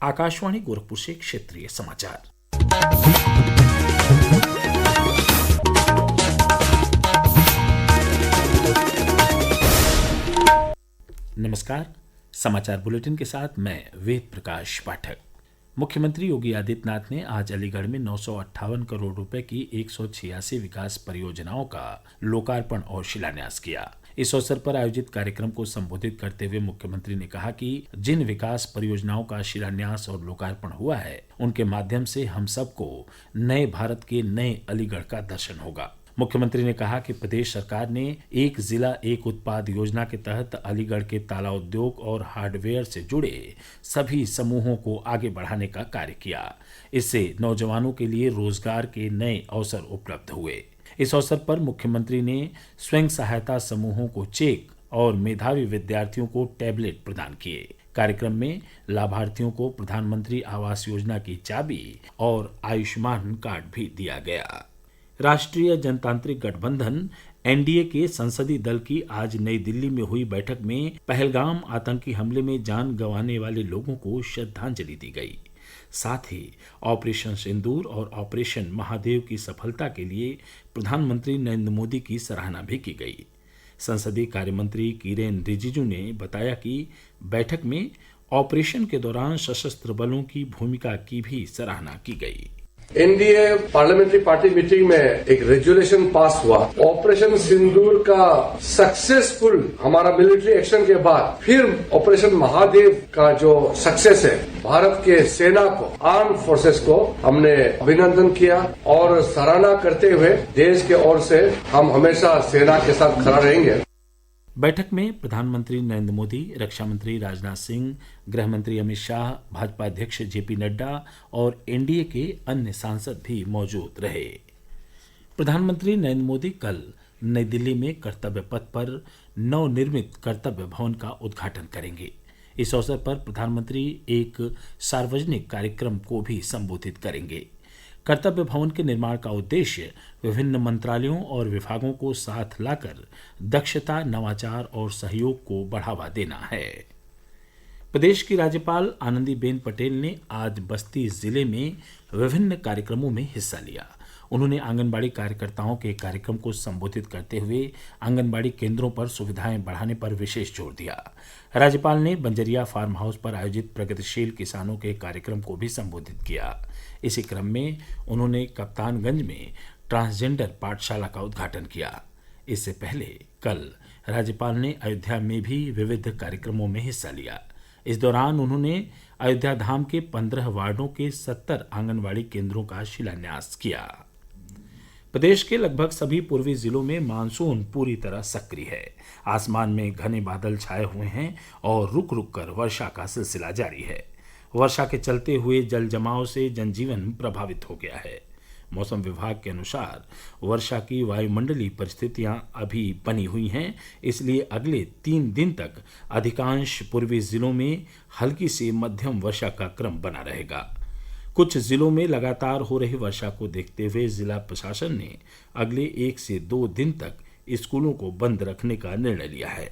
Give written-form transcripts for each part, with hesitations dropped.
आकाशवाणी गोरखपुर से क्षेत्रीय समाचार। नमस्कार। समाचार बुलेटिन के साथ मैं वेद प्रकाश पाठक। मुख्यमंत्री योगी आदित्यनाथ ने आज अलीगढ़ में 958 करोड़ रुपए की 186 विकास परियोजनाओं का लोकार्पण और शिलान्यास किया। इस अवसर पर आयोजित कार्यक्रम को संबोधित करते हुए मुख्यमंत्री ने कहा कि जिन विकास परियोजनाओं का शिलान्यास और लोकार्पण हुआ है, उनके माध्यम से हम सबको नए भारत के नए अलीगढ़ का दर्शन होगा। मुख्यमंत्री ने कहा कि प्रदेश सरकार ने एक जिला एक उत्पाद योजना के तहत अलीगढ़ के ताला उद्योग और हार्डवेयर से जुड़े सभी समूहों को आगे बढ़ाने का कार्य किया। इससे नौजवानों के लिए रोजगार के नए अवसर उपलब्ध हुए। इस अवसर पर मुख्यमंत्री ने स्वयं सहायता समूहों को चेक और मेधावी विद्यार्थियों को टैबलेट प्रदान किए। कार्यक्रम में लाभार्थियों को प्रधानमंत्री आवास योजना की चाबी और आयुष्मान कार्ड भी दिया गया। राष्ट्रीय जनतांत्रिक गठबंधन एनडीए के संसदीय दल की आज नई दिल्ली में हुई बैठक में पहलगाम आतंकी हमले में जान गंवाने वाले लोगों को श्रद्धांजलि दी गई। साथ ही ऑपरेशन सिंदूर और ऑपरेशन महादेव की सफलता के लिए प्रधानमंत्री नरेंद्र मोदी की सराहना भी की गई। संसदीय कार्य मंत्री किरेन रिजिजू ने बताया कि बैठक में ऑपरेशन के दौरान सशस्त्र बलों की भूमिका की भी सराहना की गई। एनडीए पार्लियामेंट्री पार्टी मीटिंग में एक रेजोल्यूशन पास हुआ। ऑपरेशन सिंदूर का सक्सेसफुल हमारा मिलिट्री एक्शन के बाद फिर ऑपरेशन महादेव का जो सक्सेस है, भारत के सेना को, आर्म फोर्सेस को हमने अभिनंदन किया और सराहना करते हुए देश के ओर से हम हमेशा सेना के साथ खड़ा रहेंगे। बैठक में प्रधानमंत्री नरेंद्र मोदी, रक्षा मंत्री राजनाथ सिंह, गृह मंत्री अमित शाह, भाजपा अध्यक्ष जेपी नड्डा और एनडीए के अन्य सांसद भी मौजूद रहे। प्रधानमंत्री नरेंद्र मोदी कल नई दिल्ली में कर्तव्य पथ पर नवनिर्मित कर्तव्य भवन का उद्घाटन करेंगे। इस अवसर पर प्रधानमंत्री एक सार्वजनिक कार्यक्रम को भी संबोधित करेंगे। कर्तव्य भवन के निर्माण का उद्देश्य विभिन्न मंत्रालयों और विभागों को साथ लाकर दक्षता, नवाचार और सहयोग को बढ़ावा देना है। प्रदेश की राज्यपाल आनंदीबेन पटेल ने आज बस्ती जिले में विभिन्न कार्यक्रमों में हिस्सा लिया। उन्होंने आंगनबाड़ी कार्यकर्ताओं के कार्यक्रम को संबोधित करते हुए आंगनबाड़ी केंद्रों पर सुविधाएं बढ़ाने पर विशेष जोर दिया। राज्यपाल ने बंजरिया फार्म हाउस पर आयोजित प्रगतिशील किसानों के कार्यक्रम को भी संबोधित किया। इसी क्रम में उन्होंने कप्तानगंज में ट्रांसजेंडर पाठशाला का उद्घाटन किया। इससे पहले कल राज्यपाल ने अयोध्या में भी विविध कार्यक्रमों में हिस्सा लिया। इस दौरान उन्होंने अयोध्या धाम के 15 वार्डों के 70 आंगनबाड़ी केंद्रों का शिलान्यास किया। प्रदेश के लगभग सभी पूर्वी जिलों में मानसून पूरी तरह सक्रिय है। आसमान में घने बादल छाए हुए हैं और रुक रुक कर वर्षा का सिलसिला जारी है। वर्षा के चलते हुए जल जमाव से जनजीवन प्रभावित हो गया है। मौसम विभाग के अनुसार वर्षा की वायुमंडलीय परिस्थितियां अभी बनी हुई हैं, इसलिए अगले 3 दिन तक अधिकांश पूर्वी जिलों में हल्की से मध्यम वर्षा का क्रम बना रहेगा। कुछ जिलों में लगातार हो रही वर्षा को देखते हुए जिला प्रशासन ने अगले 1 से 2 दिन तक स्कूलों को बंद रखने का निर्णय लिया है।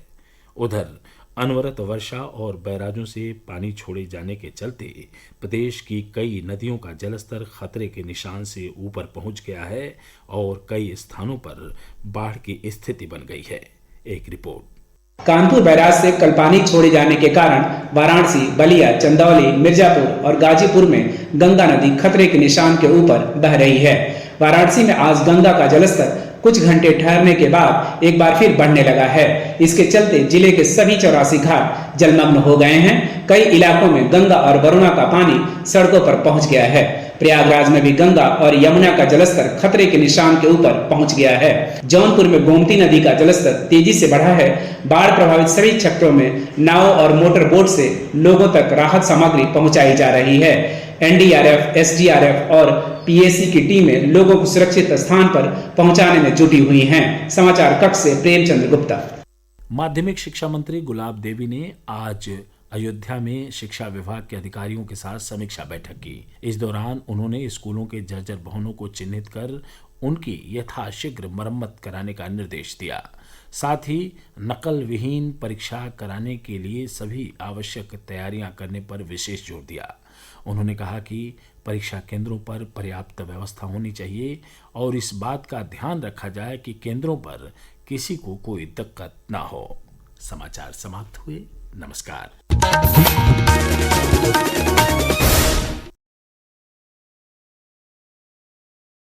उधर अनवरत वर्षा और बैराजों से पानी छोड़े जाने के चलते प्रदेश की कई नदियों का जलस्तर खतरे के निशान से ऊपर पहुंच गया है और कई स्थानों पर बाढ़ की स्थिति बन गई है। एक रिपोर्ट। कानपुर बैराज से कल पानी छोड़े जाने के कारण वाराणसी, बलिया, चंदौली, मिर्जापुर और गाजीपुर में गंगा नदी खतरे के निशान के ऊपर बह रही है। वाराणसी में आज गंगा का जलस्तर कुछ घंटे ठहरने के बाद एक बार फिर बढ़ने लगा है। इसके चलते जिले के सभी 84 घाट जलमग्न हो गए हैं। कई इलाकों में गंगा और वरुणा का पानी सड़कों पर पहुंच गया है। प्रयागराज में भी गंगा और यमुना का जलस्तर खतरे के निशान के ऊपर पहुंच गया है। जौनपुर में गोमती नदी का जलस्तर तेजी से बढ़ा है। बाढ़ प्रभावित सभी क्षेत्रों में नाव और मोटर बोट से लोगों तक राहत सामग्री पहुंचाई जा रही है। एनडीआरएफ, एसडीआरएफ और पीएसी की टीमें लोगों को सुरक्षित स्थान पर पहुंचाने में जुटी हुई हैं। समाचार कक्ष से प्रेमचंद्र गुप्ता। माध्यमिक शिक्षा मंत्री गुलाब देवी ने आज अयोध्या में शिक्षा विभाग के अधिकारियों के साथ समीक्षा बैठक की। इस दौरान उन्होंने स्कूलों के जर्जर भवनों को चिन्हित कर उनकी यथाशीघ्र मरम्मत कराने का निर्देश दिया। साथ ही नकल विहीन परीक्षा कराने के लिए सभी आवश्यक तैयारियां करने पर विशेष जोर दिया। उन्होंने कहा कि परीक्षा केंद्रों पर पर्याप्त व्यवस्था होनी चाहिए और इस बात का ध्यान रखा जाए कि केंद्रों पर किसी को कोई दिक्कत ना हो। समाचार समाप्त हुए। नमस्कार।